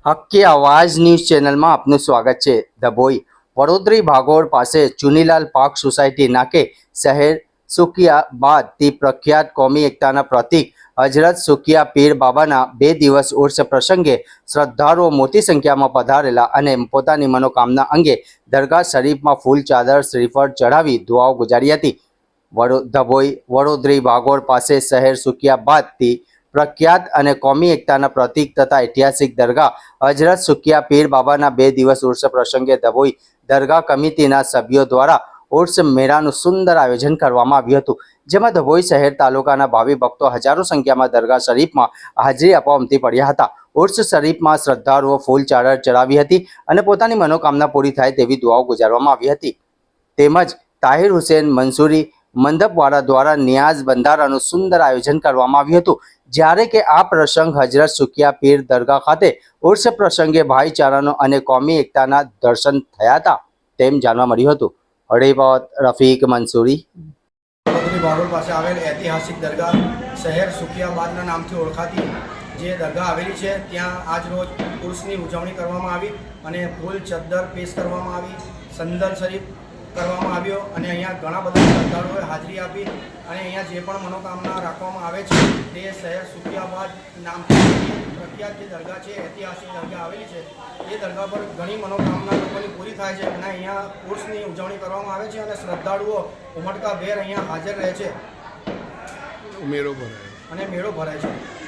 હક્કી આવાજ ન્યૂઝ ચેનલમાં આપનું સ્વાગત છે। ડભોઈ વડોદરી ભાગોળ પાસે ચુનીલાલ પાર્ક સોસાયટી નાકે શહેર સુકિયા બાદ તે પ્રખ્યાત કોમી એકતાના પ્રતીક હજરત સુકિયા પીર બાબાના 2 દિવસ ઉર્સ પ્રસંગે શ્રદ્ધાળુઓ મોટી સંખ્યામાં પધારેલા અને પોતાની મનોકામના અંગે દરગાહ શરીફમાં ફૂલ ચાદર શ્રીફળ ચઢાવી દુઆઓ ગુજારી હતી। ડભોઈ વડોદરી ભાગોળ પાસે શહેર સુકિયા બાદ તે પ્રખ્યાત અને કોમી એકતાના પ્રતીક તથા ઐતિહાસિક દરગાહ હજરત સુકિયા પીર બાબાના 2 દિવસ ઉર્સ પ્રસંગે ડભોઈ દરગાહ કમિટીના સભ્યો દ્વારા ઉર્સ મેળાનું સુંદર આયોજન કરવામાં આવ્યું હતું, જેમાં ડભોઈ શહેર તાલુકાના ભાવિ ભક્તો હજારો સંખ્યામાં દરગાહ શરીફમાં હાજરી આપવા ઉમટી પડ્યા હતા। ઉર્સ શરીફમાં શ્રદ્ધાળુઓ ફૂલ ચાદર ચડાવી હતી અને પોતાની મનોકામના પૂરી થાય તેવી દુઆઓ ગુજારવામાં આવી હતી। તેમજ તાહિર હુસેન મંસૂરી મંડપવાળા દ્વારા નિયાઝ બંધારાનું સુંદર આયોજન કરવામાં આવ્યું હતું, જ્યારે કે આ પ્રસંગ હજરત સુકિયા પીર દરગાહ ખાતે ઉર્સ પ્રસંગે ભાઈચારાનો અને કોમી એકતાના દર્શન થયા હતા તેમ જાણવા મળ્યું હતું। રિપોર્ટ રફીક મંસૂરી। વડોદરી ભાગોળ પાસે આવેલ ઐતિહાસિક દરગાહ શહેર સુકિયાબાદના નામથી ઓળખાતી જે દરગાહ આવેલી છે, ત્યાં આજ રોજ ઉર્સની ઉજવણી કરવામાં આવી અને ફૂલ ચદ્દર પેશ કરવામાં આવી, સંદલ શરીફ કરવામાં આવ્યો અને અહીંયા ઘણા બધા શ્રદ્ધાળુઓએ હાજરી આપી અને અહીંયા જે પણ મનોકામના રાખવામાં આવે છે તે શહેર સુકિયાબાદ નામથી પ્રખ્યાત જે દરગાહ છે, ઐતિહાસિક દરગાહ આવેલી છે, એ દરગાહ પર ઘણી મનોકામના લોકોની પૂરી થાય છે અને અહીંયા ઉર્સની ઉજવણી કરવામાં આવે છે અને શ્રદ્ધાળુઓ ઉમટકાભેર અહીંયા હાજર રહે છે મેળો ભરાય અને મેળો ભરાય છે।